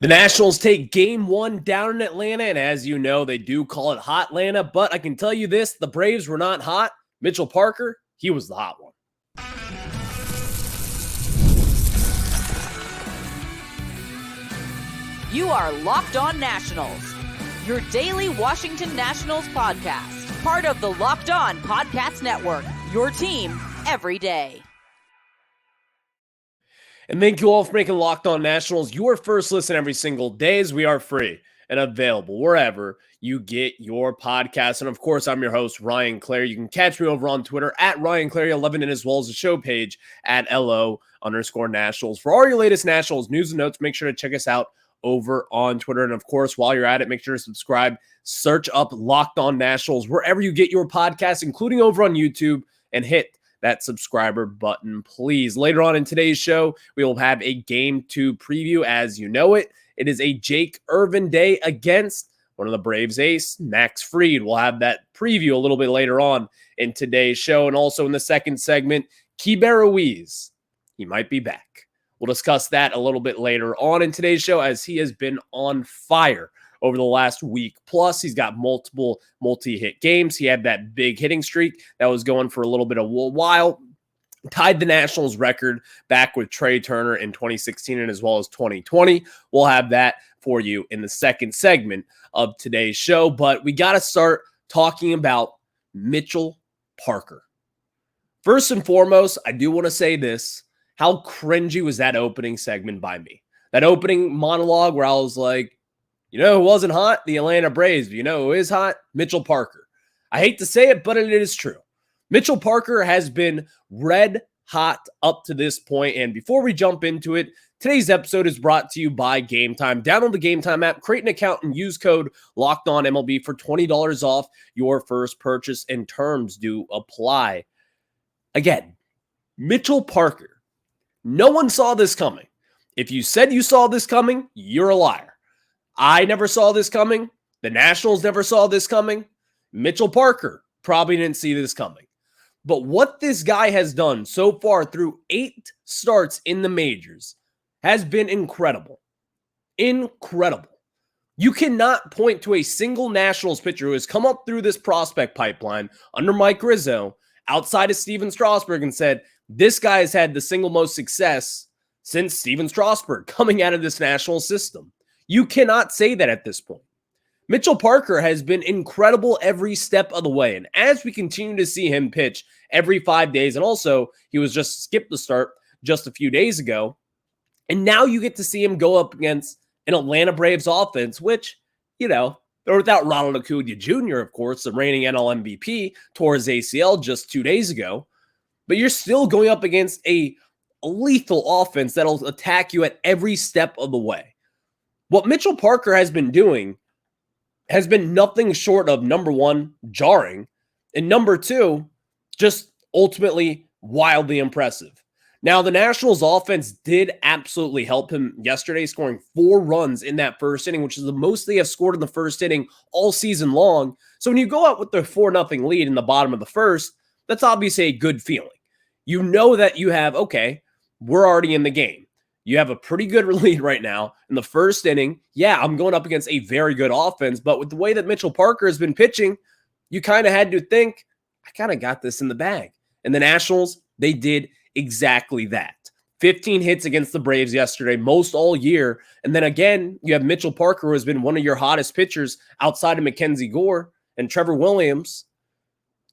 The Nationals take game one down in Atlanta, and as you know, they do call it Hot Atlanta, but I can tell you this, the Braves were not hot. Mitchell Parker, he was the hot one. You are Locked On Nationals, your daily Washington Nationals podcast, part of the Locked On Podcast Network, your team every day. And thank you all for making Locked On Nationals your first listen every single day, as we are free and available wherever you get your podcast. And of course, I'm your host, Ryan Clary. You can catch me over on Twitter at RyanClary11 and as well as the show page at LO_Nationals. For all your latest Nationals news and notes, make sure to check us out over on Twitter. And of course, while you're at it, make sure to subscribe, search up Locked On Nationals wherever you get your podcasts, including over on YouTube, and hit that subscriber button, please. Later on in today's show, we will have a Game 2 preview. As you know it, it is a Jake Irvin day against one of the Braves ace, Max Fried. We'll have that preview a little bit later on in today's show. And also in the second segment, Keibert Ruiz, he might be back. We'll discuss that a little bit later on in today's show, as he has been on fire over the last week. Plus, he's got multiple multi-hit games. He had that big hitting streak that was going for a little bit of a while. Tied the Nationals record back with Trey Turner in 2016 and as well as 2020. We'll have that for you in the second segment of today's show. But we got to start talking about Mitchell Parker. First and foremost, I do want to say this. How cringy was that opening segment by me? That opening monologue where I was like, you know who wasn't hot? The Atlanta Braves. You know who is hot? Mitchell Parker. I hate to say it, but it is true. Mitchell Parker has been red hot up to this point. And before we jump into it, today's episode is brought to you by Game Time. Download the Game Time app, create an account, and use code LOCKEDONMLB for $20 off your first purchase, and terms do apply. Again, Mitchell Parker. No one saw this coming. If you said you saw this coming, you're a liar. I never saw this coming. The Nationals never saw this coming. Mitchell Parker probably didn't see this coming. But what this guy has done so far through 8 starts in the majors has been incredible. Incredible. You cannot point to a single Nationals pitcher who has come up through this prospect pipeline under Mike Rizzo, outside of Steven Strasburg, and said, this guy has had the single most success since Steven Strasburg coming out of this National system. You cannot say that at this point. Mitchell Parker has been incredible every step of the way. And as we continue to see him pitch every 5 days, and also he was just skipped the start just a few days ago, and now you get to see him go up against an Atlanta Braves offense, which, you know, they're without Ronald Acuna Jr., of course, the reigning NL MVP, tore his ACL just 2 days ago. But you're still going up against a lethal offense that'll attack you at every step of the way. What Mitchell Parker has been doing has been nothing short of, number one, jarring, and number two, just ultimately wildly impressive. Now, the Nationals offense did absolutely help him yesterday, scoring 4 runs in that first inning, which is the most they have scored in the first inning all season long. So when you go out with the 4-0 lead in the bottom of the first, that's obviously a good feeling. You know that you have, okay, we're already in the game. You have a pretty good lead right now in the first inning. Yeah, I'm going up against a very good offense, but with the way that Mitchell Parker has been pitching, you kind of had to think, I kind of got this in the bag. And the Nationals, they did exactly that. 15 hits against the Braves yesterday, most all year. And then again, you have Mitchell Parker, who has been one of your hottest pitchers outside of Mackenzie Gore and Trevor Williams.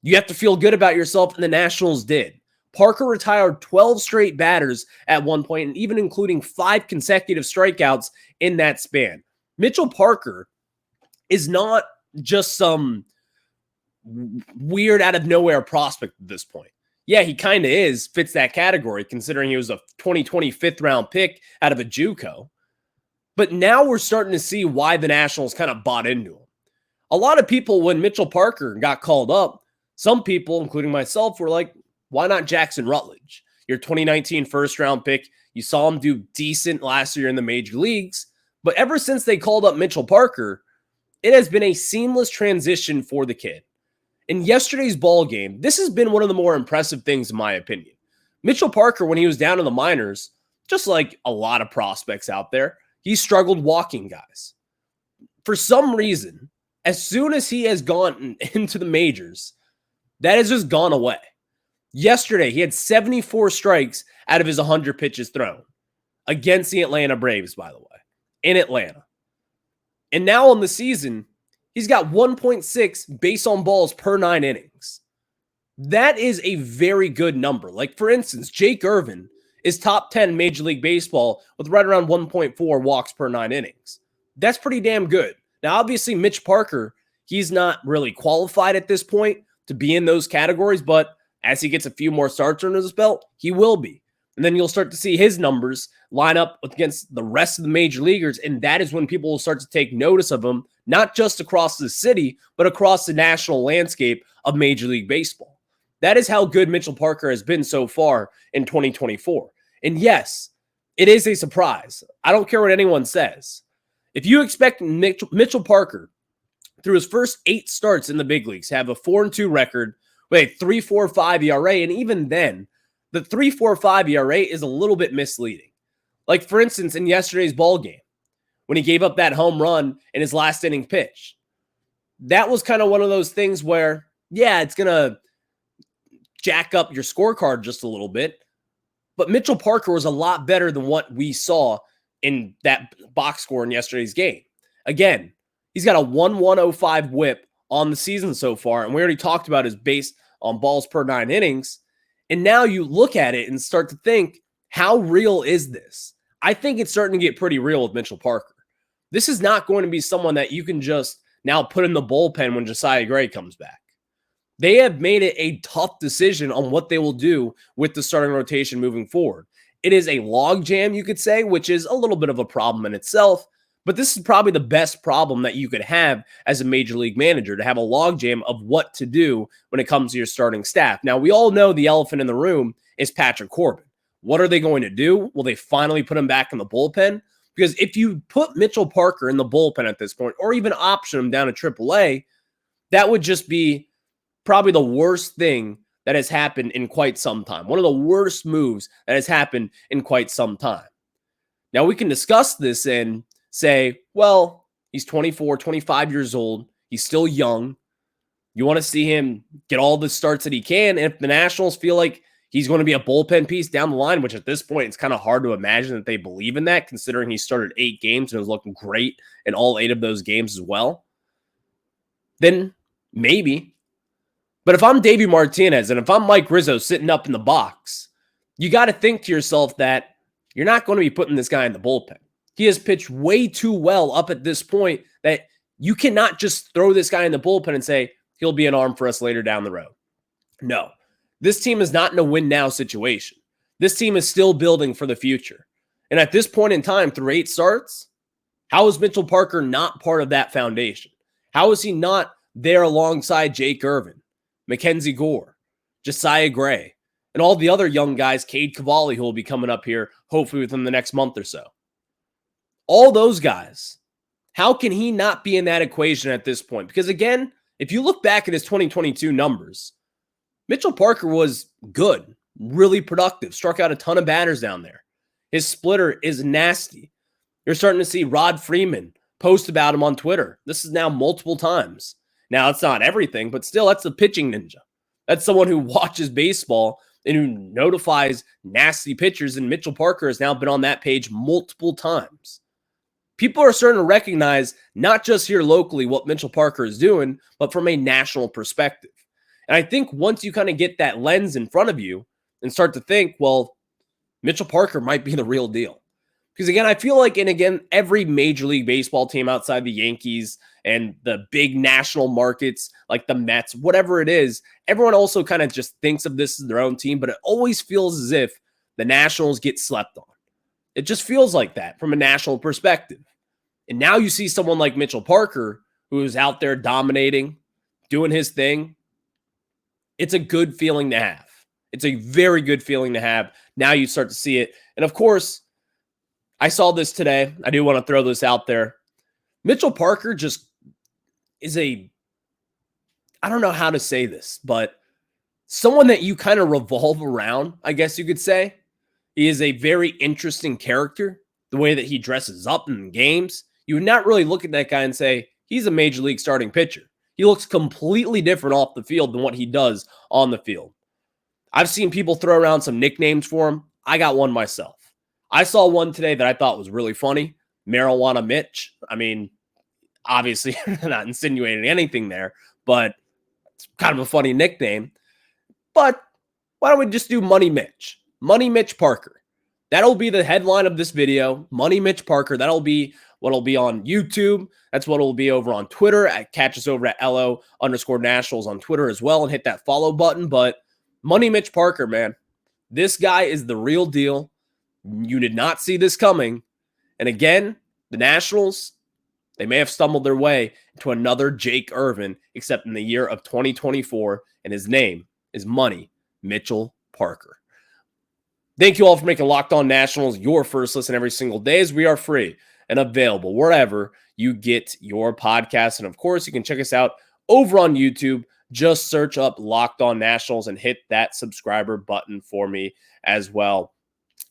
You have to feel good about yourself, and the Nationals did. Parker retired 12 straight batters at one point, and even including 5 consecutive strikeouts in that span. Mitchell Parker is not just some weird out of nowhere prospect at this point. Yeah, he kind of fits that category, considering he was a 2020 5th-round pick out of a JUCO. But now we're starting to see why the Nationals kind of bought into him. A lot of people, when Mitchell Parker got called up, some people, including myself, were like, why not Jackson Rutledge? Your 2019 first-round pick. You saw him do decent last year in the major leagues. But ever since they called up Mitchell Parker, it has been a seamless transition for the kid. In yesterday's ball game, this has been one of the more impressive things in my opinion. Mitchell Parker, when he was down in the minors, just like a lot of prospects out there, he struggled walking guys. For some reason, as soon as he has gone into the majors, that has just gone away. Yesterday, he had 74 strikes out of his 100 pitches thrown against the Atlanta Braves, by the way, in Atlanta. And now on the season, he's got 1.6 base on balls per 9 innings. That is a very good number. Like, for instance, Jake Irvin is top 10 Major League Baseball with right around 1.4 walks per 9 innings. That's pretty damn good. Now, obviously, Mitch Parker, he's not really qualified at this point to be in those categories, but as he gets a few more starts under his belt, he will be. And then you'll start to see his numbers line up against the rest of the major leaguers, and that is when people will start to take notice of him, not just across the city, but across the national landscape of Major League Baseball. That is how good Mitchell Parker has been so far in 2024. And yes, it is a surprise. I don't care what anyone says. If you expect Mitchell Parker, through his first 8 starts in the big leagues, have a 4-2 record with a 3.45 ERA, and even then, the 3.45 ERA is a little bit misleading. Like, for instance, in yesterday's ball game, when he gave up that home run in his last inning pitch, that was kind of one of those things where, yeah, it's going to jack up your scorecard just a little bit, but Mitchell Parker was a lot better than what we saw in that box score in yesterday's game. Again, he's got a 1.105 whip on the season so far, and we already talked about his base on balls per 9 innings. And now you look at it and start to think, how real is this? I think it's starting to get pretty real with Mitchell Parker. This is not going to be someone that you can just now put in the bullpen when Josiah Gray comes back. They have made it a tough decision on what they will do with the starting rotation moving forward. It is a logjam, you could say, which is a little bit of a problem in itself, but this is probably the best problem that you could have as a major league manager, to have a logjam of what to do when it comes to your starting staff. Now, we all know the elephant in the room is Patrick Corbin. What are they going to do? Will they finally put him back in the bullpen? Because if you put Mitchell Parker in the bullpen at this point, or even option him down to AAA, that would just be probably the worst thing that has happened in quite some time. One of the worst moves that has happened in quite some time. Now, we can discuss this and say, well, he's 24, 25 years old. He's still young. You want to see him get all the starts that he can. And if the Nationals feel like he's going to be a bullpen piece down the line, which at this point, it's kind of hard to imagine that they believe in that, considering he started 8 games and was looking great in all 8 of those games as well, then maybe. But if I'm Davey Martinez and if I'm Mike Rizzo sitting up in the box, you got to think to yourself that you're not going to be putting this guy in the bullpen. He has pitched way too well up at this point that you cannot just throw this guy in the bullpen and say he'll be an arm for us later down the road. No, this team is not in a win-now situation. This team is still building for the future. And at this point in time, through 8 starts, how is Mitchell Parker not part of that foundation? How is he not there alongside Jake Irvin, Mackenzie Gore, Josiah Gray, and all the other young guys, Cade Cavalli, who will be coming up here hopefully within the next month or so? All those guys, how can he not be in that equation at this point? Because again, if you look back at his 2022 numbers, Mitchell Parker was good, really productive, struck out a ton of batters down there. His splitter is nasty. You're starting to see Rod Freeman post about him on Twitter. This is now multiple times. Now, it's not everything, but still, that's the pitching ninja. That's someone who watches baseball and who notifies nasty pitchers, and Mitchell Parker has now been on that page multiple times. People are starting to recognize, not just here locally, what Mitchell Parker is doing, but from a national perspective. And I think once you kind of get that lens in front of you and start to think, well, Mitchell Parker might be the real deal. Because again, I feel like, and again, every Major League Baseball team outside the Yankees and the big national markets like the Mets, whatever it is, everyone also kind of just thinks of this as their own team, but it always feels as if the Nationals get slept on. It just feels like that from a national perspective. And now you see someone like Mitchell Parker, who is out there dominating, doing his thing. It's a good feeling to have. It's a very good feeling to have. Now you start to see it. And of course, I saw this today. I do want to throw this out there. Mitchell Parker just is I don't know how to say this, but someone that you kind of revolve around, I guess you could say. He is a very interesting character. the way that he dresses up in games, you would not really look at that guy and say, he's a major league starting pitcher. He looks completely different off the field than what he does on the field. I've seen people throw around some nicknames for him. I got one myself. I saw one today that I thought was really funny. Marijuana Mitch. I mean, obviously, not insinuating anything there, but it's kind of a funny nickname. But why don't we just do Money Mitch? Money Mitch Parker. That'll be the headline of this video. Money Mitch Parker. That'll be what'll be on YouTube. That's what will be over on Twitter. Catch us over at LO_Nationals on Twitter as well and hit that follow button. But Money Mitch Parker, man, this guy is the real deal. You did not see this coming. And again, the Nationals, they may have stumbled their way into another Jake Irvin, except in the year of 2024, and his name is Money Mitchell Parker. Thank you all for making Locked On Nationals your first listen every single day, as we are free and available wherever you get your podcasts. And of course, you can check us out over on YouTube. Just search up Locked On Nationals and hit that subscriber button for me as well.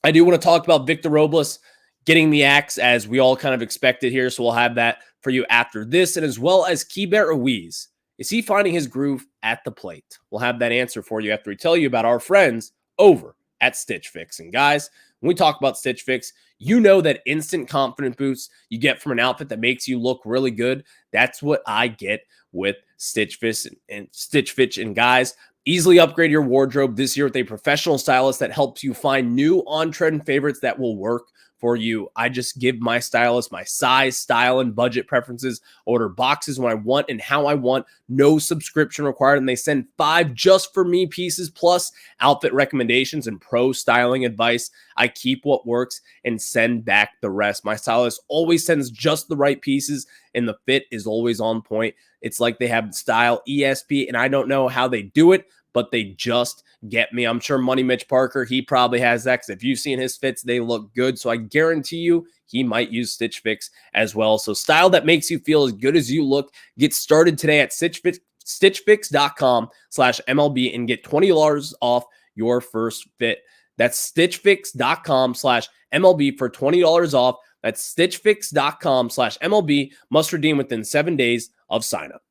I do want to talk about Victor Robles getting the axe, as we all kind of expected here. So we'll have that for you after this, and as well as Keibert Ruiz. Is he finding his groove at the plate? We'll have that answer for you after we tell you about our friends over at Stitch Fix. And guys, when we talk about Stitch Fix, you know that instant confidence boost you get from an outfit that makes you look really good. That's what I get with Stitch Fix and Stitch Fix. And guys, easily upgrade your wardrobe this year with a professional stylist that helps you find new on-trend favorites that will work for you. I just give my stylist my size, style, and budget preferences, order boxes when I want and how I want, no subscription required, and they send 5 just for me pieces plus outfit recommendations and pro styling advice. I keep what works and send back the rest. My stylist always sends just the right pieces, and the fit is always on point. It's like they have style ESP, and I don't know how they do it, but they just get me. I'm sure Money Mitch Parker, he probably has that, because if you've seen his fits, they look good. So I guarantee you he might use Stitch Fix as well. So style that makes you feel as good as you look. Get started today at stitchfix.com/MLB and get $20 off your first fit. That's stitchfix.com/MLB for $20 off. That's stitchfix.com/MLB. Must redeem within 7 days of sign up.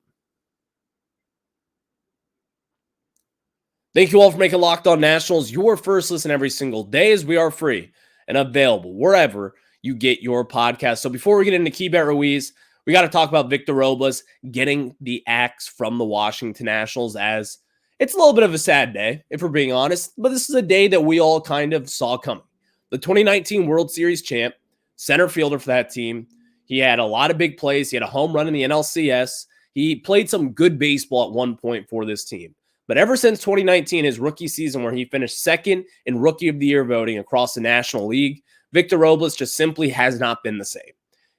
Thank you all for making Locked On Nationals your first listen every single day, as we are free and available wherever you get your podcast. So before we get into Keibert Ruiz, we got to talk about Victor Robles getting the axe from the Washington Nationals, as it's a little bit of a sad day, if we're being honest, but this is a day that we all kind of saw coming. The 2019 World Series champ, center fielder for that team. He had a lot of big plays. He had a home run in the NLCS. He played some good baseball at one point for this team. But ever since 2019, his rookie season, where he finished second in Rookie of the Year voting across the National League, Victor Robles just simply has not been the same.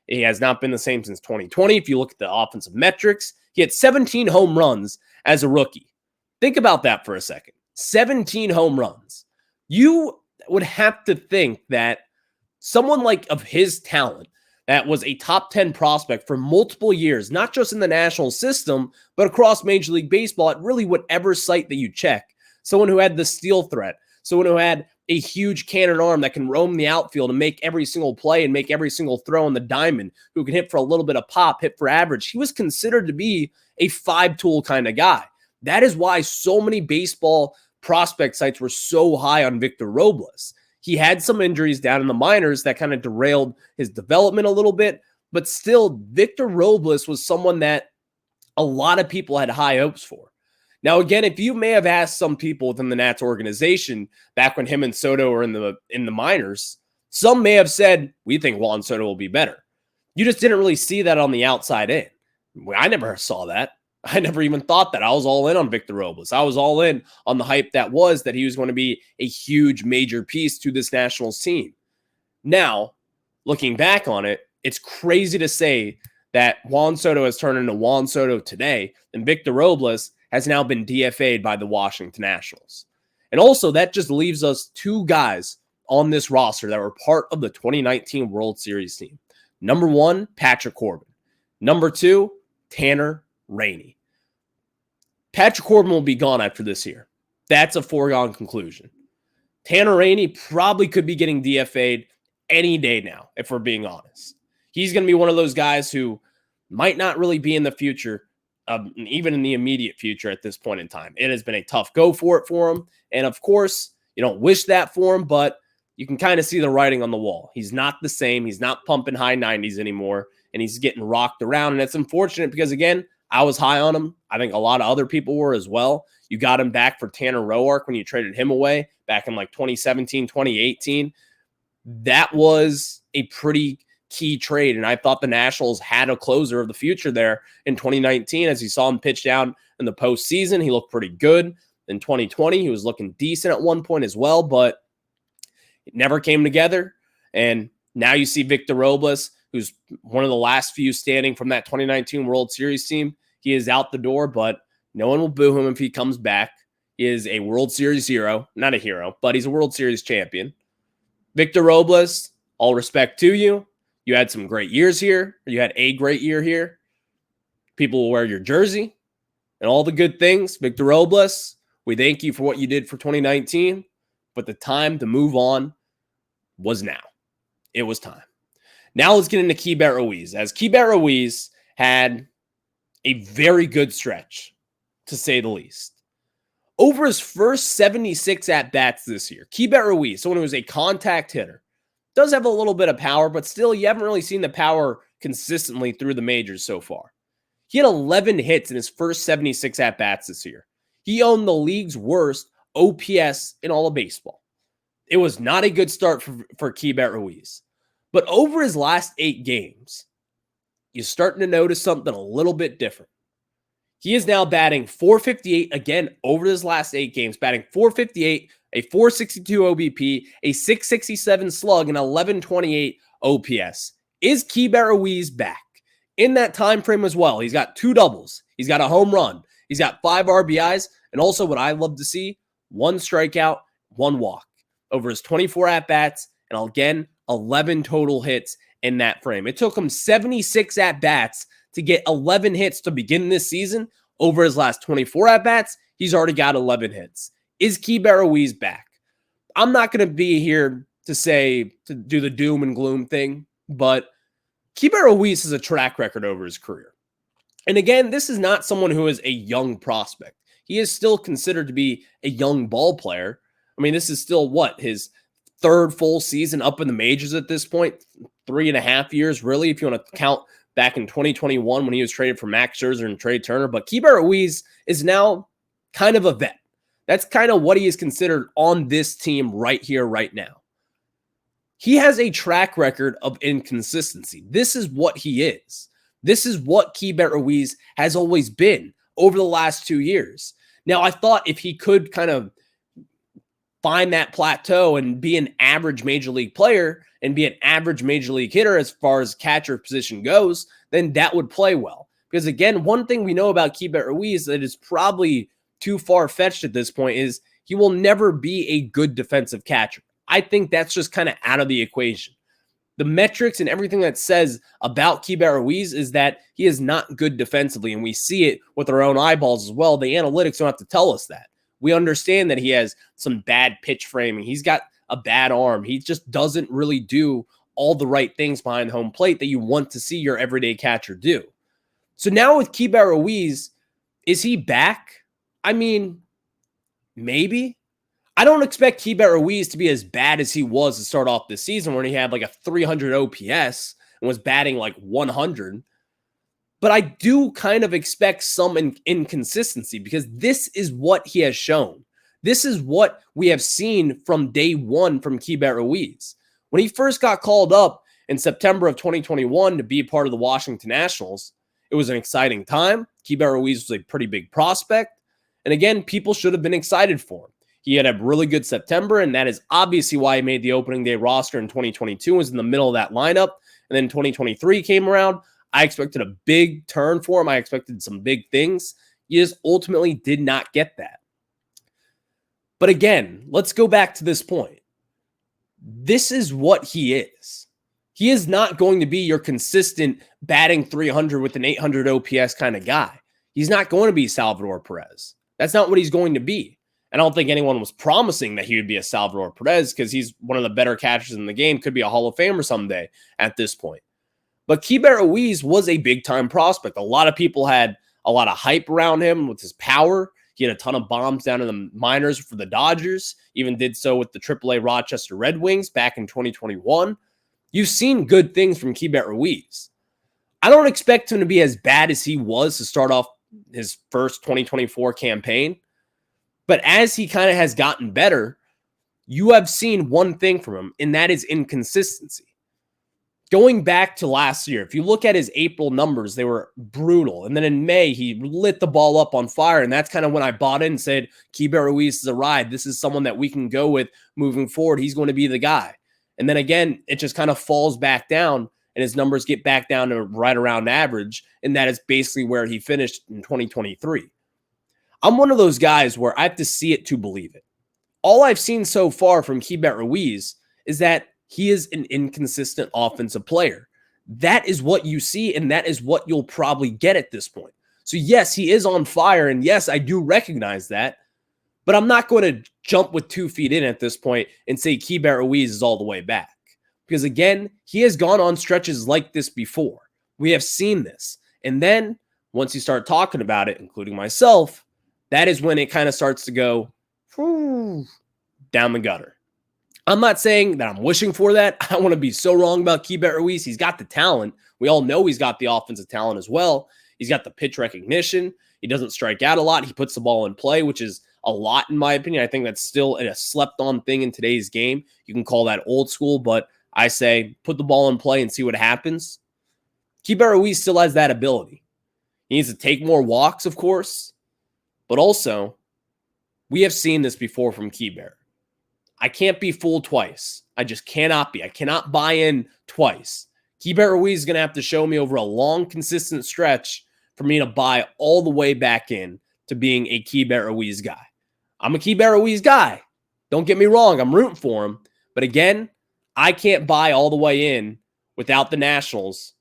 He has not been the same since 2020. If you look at the offensive metrics, he had 17 home runs as a rookie. Think about that for a second. 17 home runs. You would have to think that someone like of his talent, that was a top 10 prospect for multiple years, not just in the national system, but across Major League Baseball at really whatever site that you check. Someone who had the steal threat, someone who had a huge cannon arm that can roam the outfield and make every single play and make every single throw on the diamond, who can hit for a little bit of pop, hit for average. He was considered to be a 5-tool kind of guy. That is why so many baseball prospect sites were so high on Victor Robles. He had some injuries down in the minors that kind of derailed his development a little bit, but still, Victor Robles was someone that a lot of people had high hopes for. Now, again, if you may have asked some people within the Nats organization back when him and Soto were in the minors, some may have said, we think Juan Soto will be better. You just didn't really see that on the outside in. I never saw that. I never even thought that. I was all in on Victor Robles. I was all in on the hype that he was going to be a huge major piece to this Nationals team. Now, looking back on it, it's crazy to say that Juan Soto has turned into Juan Soto today, and Victor Robles has now been DFA'd by the Washington Nationals. And also, that just leaves us 2 guys on this roster that were part of the 2019 World Series team. Number 1, Patrick Corbin. Number 2, Tanner Rainey. Patrick Corbin will be gone after this year. That's a foregone conclusion. Tanner Rainey probably could be getting DFA'd any day now, if we're being honest. He's going to be one of those guys who might not really be in the future, even in the immediate future at this point in time. It has been a tough go for him. And of course, you don't wish that for him, but you can kind of see the writing on the wall. He's not the same. He's not pumping high 90s anymore, and he's getting rocked around. And it's unfortunate because, again, I was high on him. I think a lot of other people were as well. You got him back for Tanner Roark when you traded him away back in like 2017, 2018. That was a pretty key trade, and I thought the Nationals had a closer of the future there in 2019. As you saw him pitch down in the postseason, he looked pretty good. In 2020, he was looking decent at one point as well, but it never came together. And now you see Victor Robles, who's one of the last few standing from that 2019 World Series team. He is out the door, but no one will boo him if he comes back. He is a World Series hero. Not a hero, but he's a World Series champion. Victor Robles, all respect to you. You had some great years here. You had a great year here. People will wear your jersey and all the good things. Victor Robles, we thank you for what you did for 2019, but the time to move on was now. It was time. Now let's get into Keibert Ruiz. As Keibert Ruiz had a very good stretch, to say the least. Over his first 76 at-bats this year, Keibert Ruiz, someone who was a contact hitter, does have a little bit of power, but still you haven't really seen the power consistently through the majors so far. He had 11 hits in his first 76 at-bats this year. He owned the league's worst OPS in all of baseball. It was not a good start for Keibert Ruiz. But over his last 8 games, you're starting to notice something a little bit different. He is now batting .458 again over his last 8 games, batting .458, a .462 OBP, a .667 slug, and 1128 OPS. Is Keibert Ruiz back? In that time frame as well, he's got 2 doubles. He's got a home run. He's got 5 RBIs, and also what I love to see, 1 strikeout, 1 walk over his 24 at-bats, and again, 11 total hits in that frame. It took him 76 at-bats to get 11 hits to begin this season. Over his last 24 at-bats, he's already got 11 hits. Is Keibert Ruiz back? I'm not going to be here to do the doom and gloom thing, but Keibert Ruiz has a track record over his career. And again, this is not someone who is a young prospect. He is still considered to be a young ball player. I mean, this is still his 3rd full season up in the majors at this point, 3.5 years, really, if you want to count back in 2021 when he was traded for Max Scherzer and Trey Turner. But Keibert Ruiz is now kind of a vet. That's kind of what he is considered on this team right here, right now. He has a track record of inconsistency. This is what he is. This is what Keibert Ruiz has always been over the last 2 years. Now, I thought if he could kind of find that plateau and be an average major league player and be an average major league hitter as far as catcher position goes, then that would play well. Because again, one thing we know about Keibert Ruiz that is probably too far-fetched at this point is he will never be a good defensive catcher. I think that's just kind of out of the equation. The metrics and everything that says about Keibert Ruiz is that he is not good defensively, and we see it with our own eyeballs as well. The analytics don't have to tell us that. We understand that he has some bad pitch framing. He's got a bad arm. He just doesn't really do all the right things behind the home plate that you want to see your everyday catcher do. So now with Keibert Ruiz, is he back? I mean, maybe. I don't expect Keibert Ruiz to be as bad as he was to start off this season when he had like a 300 OPS and was batting like 100. But I do kind of expect some inconsistency because this is what he has shown. This is what we have seen from day one from Keibert Ruiz. When he first got called up in September of 2021 to be a part of the Washington Nationals, it was an exciting time. Keibert Ruiz was a pretty big prospect. And again, people should have been excited for him. He had a really good September, and that is obviously why he made the opening day roster in 2022, was in the middle of that lineup. And then 2023 came around. I expected a big turn for him. I expected some big things. He just ultimately did not get that. But again, let's go back to this point. This is what he is. He is not going to be your consistent batting 300 with an 800 OPS kind of guy. He's not going to be Salvador Perez. That's not what he's going to be. And I don't think anyone was promising that he would be a Salvador Perez because he's one of the better catchers in the game, could be a Hall of Famer someday at this point. But Keibert Ruiz was a big-time prospect. A lot of people had a lot of hype around him with his power. He had a ton of bombs down in the minors for the Dodgers, even did so with the AAA Rochester Red Wings back in 2021. You've seen good things from Keibert Ruiz. I don't expect him to be as bad as he was to start off his first 2024 campaign. But as he kind of has gotten better, you have seen one thing from him, and that is inconsistency. Going back to last year, if you look at his April numbers, they were brutal. And then in May, he lit the ball up on fire. And that's kind of when I bought in and said, Keibert Ruiz is a ride. This is someone that we can go with moving forward. He's going to be the guy. And then again, it just kind of falls back down and his numbers get back down to right around average. And that is basically where he finished in 2023. I'm one of those guys where I have to see it to believe it. All I've seen so far from Keibert Ruiz is that he is an inconsistent offensive player. That is what you see, and that is what you'll probably get at this point. So yes, he is on fire, and yes, I do recognize that, but I'm not going to jump with 2 feet in at this point and say Keibert Ruiz is all the way back. Because again, he has gone on stretches like this before. We have seen this. And then once you start talking about it, including myself, that is when it kind of starts to go down the gutter. I'm not saying that I'm wishing for that. I want to be so wrong about Keibert Ruiz. He's got the talent. We all know he's got the offensive talent as well. He's got the pitch recognition. He doesn't strike out a lot. He puts the ball in play, which is a lot in my opinion. I think that's still a slept-on thing in today's game. You can call that old school, but I say put the ball in play and see what happens. Keibert Ruiz still has that ability. He needs to take more walks, of course, but also we have seen this before from Keibert. I can't be fooled twice. I just cannot be. I cannot buy in twice. Keibert Ruiz is going to have to show me over a long, consistent stretch for me to buy all the way back in to being a Keibert Ruiz guy. I'm a Keibert Ruiz guy. Don't get me wrong. I'm rooting for him. But again, I can't buy all the way in without the Nationals,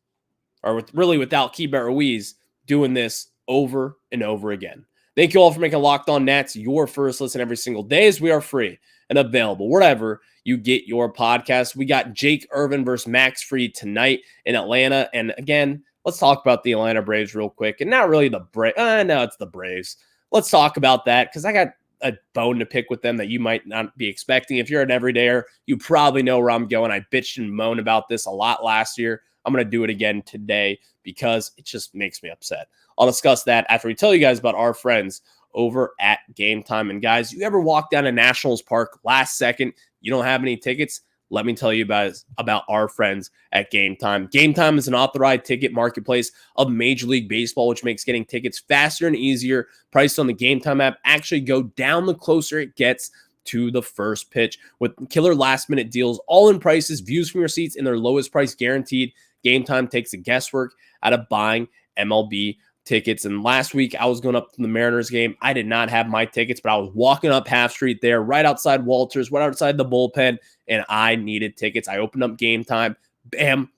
or without Keibert Ruiz doing this over and over again. Thank you all for making Locked On Nats your first listen every single day, as we are free and available wherever you get your podcast. We got Jake Irvin versus Max Fried tonight in Atlanta. And again, let's talk about the Atlanta Braves real quick. And not really the Braves. No, it's the Braves. Let's talk about that because I got a bone to pick with them that you might not be expecting. If you're an everydayer, you probably know where I'm going. I bitched and moaned about this a lot last year. I'm going to do it again today because it just makes me upset. I'll discuss that after we tell you guys about our friends over at Game Time. And guys, you ever walk down to Nationals Park last second, you don't have any tickets? Let me tell you about our friends at Game Time. Game Time is an authorized ticket marketplace of Major League Baseball, which makes getting tickets faster and easier. Prices on the Game Time app actually go down the closer it gets to the first pitch with killer last-minute deals, all-in prices, views from your seats, and their lowest price guaranteed. Game Time takes the guesswork out of buying MLB tickets. And last week, I was going up to the Mariners game. I did not have my tickets, but I was walking up Half Street there, right outside Walters, right outside the bullpen, and I needed tickets. I opened up Game Time. Bam.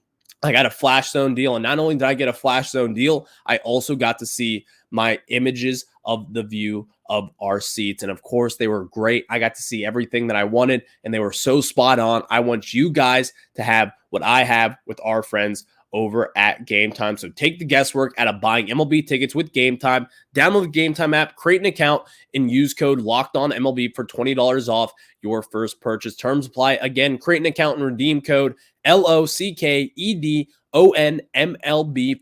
I got a Flash Zone deal. And not only did I get a Flash Zone deal, I also got to see my images of the view of our seats. And of course, they were great. I got to see everything that I wanted, and they were so spot on. I want you guys to have what I have with our friends over at Game Time. So take the guesswork out of buying MLB tickets with Game Time. Download the Game Time app, create an account, and use code LOCKEDONMLB for $20 off your first purchase. Terms apply. Again, create an account and redeem code LOCKEDONMLB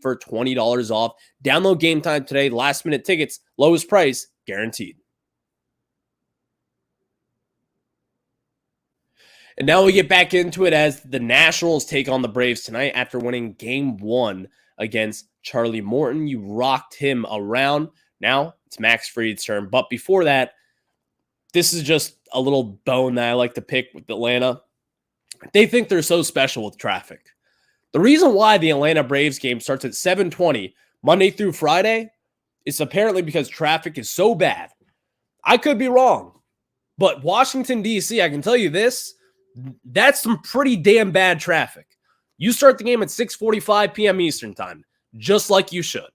for $20 off. Download Game Time today. Last minute tickets, lowest price guaranteed. And now we get back into it as the Nationals take on the Braves tonight after winning Game 1 against Charlie Morton. You rocked him around. Now it's Max Fried's turn. But before that, this is just a little bone that I like to pick with Atlanta. They think they're so special with traffic. The reason why the Atlanta Braves game starts at 7:20 Monday through Friday is apparently because traffic is so bad. I could be wrong, but Washington, D.C., I can tell you this, that's some pretty damn bad traffic. You start the game at 6:45 p.m. Eastern time, just like you should.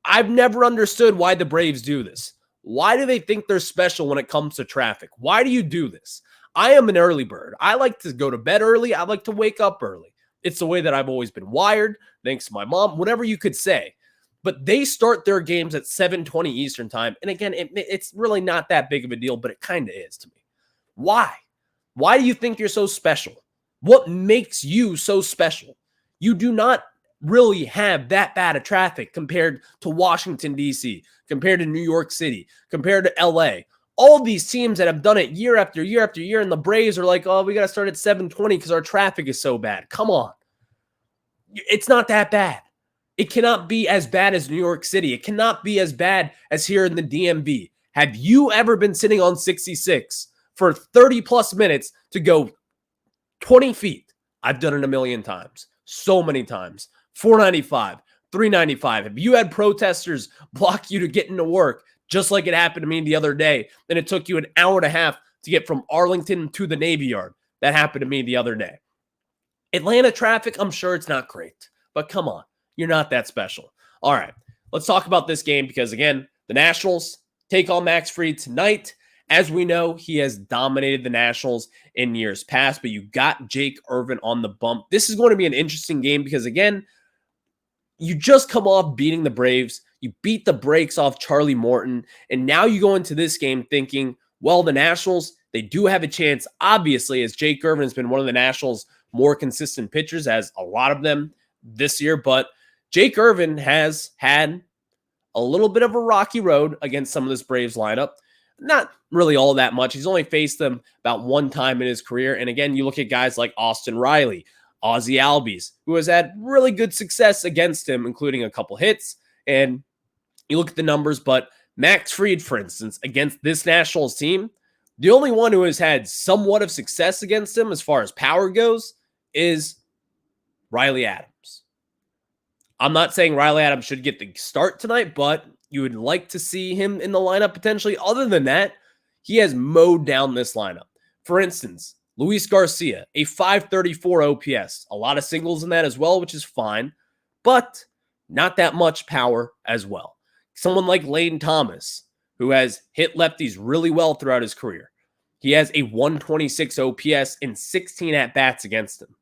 I've never understood why the Braves do this. Why do they think they're special when it comes to traffic? Why do you do this? I am an early bird. I like to go to bed early. I like to wake up early. It's the way that I've always been wired, thanks to my mom, whatever you could say. But they start their games at 7:20 Eastern time. And again, it's really not that big of a deal, but it kind of is to me. Why? Why do you think you're so special? What makes you so special? You do not really have that bad of traffic compared to Washington, D.C., compared to New York City, compared to L.A., all these teams that have done it year after year after year, and the Braves are like, oh, we got to start at 7:20 because our traffic is so bad. Come on. It's not that bad. It cannot be as bad as New York City. It cannot be as bad as here in the DMV. Have you ever been sitting on 66 for 30 plus minutes to go 20 feet? I've done it a million times. So many times. 495, 395. Have you had protesters block you to get into work? Just like it happened to me the other day. And it took you an hour and a half to get from Arlington to the Navy Yard. That happened to me the other day. Atlanta traffic, I'm sure it's not great. But come on, you're not that special. All right, let's talk about this game because, again, the Nationals take on Max Fried tonight. As we know, he has dominated the Nationals in years past, but you got Jake Irvin on the bump. This is going to be an interesting game because, again, you just come off beating the Braves. You beat the brakes off Charlie Morton, and now you go into this game thinking, well, the Nationals, they do have a chance, obviously, as Jake Irvin has been one of the Nationals' more consistent pitchers, as a lot of them this year, but Jake Irvin has had a little bit of a rocky road against some of this Braves lineup. Not really all that much. He's only faced them about one time in his career, and again, you look at guys like Austin Riley, Ozzie Albies, who has had really good success against him, including a couple hits, and you look at the numbers, but Max Fried, for instance, against this Nationals team, the only one who has had somewhat of success against him as far as power goes is Riley Adams. I'm not saying Riley Adams should get the start tonight, but you would like to see him in the lineup potentially. Other than that, he has mowed down this lineup. For instance, Luis Garcia, a 534 OPS. A lot of singles in that as well, which is fine, but not that much power as well. Someone like Lane Thomas, who has hit lefties really well throughout his career. He has a 126 OPS and 16 at-bats against him.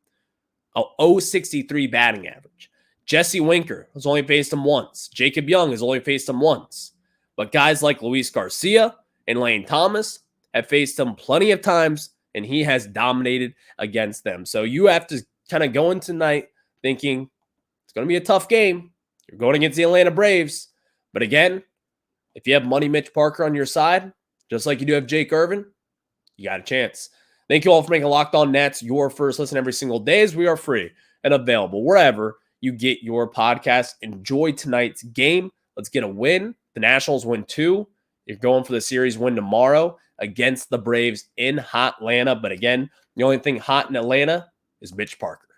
A 063 batting average. Jesse Winker has only faced him once. Jacob Young has only faced him once. But guys like Luis Garcia and Lane Thomas have faced him plenty of times, and he has dominated against them. So you have to kind of go in tonight thinking it's going to be a tough game. You're going against the Atlanta Braves. But again, if you have Money Mitch Parker on your side, just like you do have Jake Irvin, you got a chance. Thank you all for making Locked On Nats your first listen every single day, as we are free and available wherever you get your podcast. Enjoy tonight's game. Let's get a win. The Nationals win 2. You're going for the series win tomorrow against the Braves in hot Atlanta. But again, the only thing hot in Atlanta is Mitch Parker.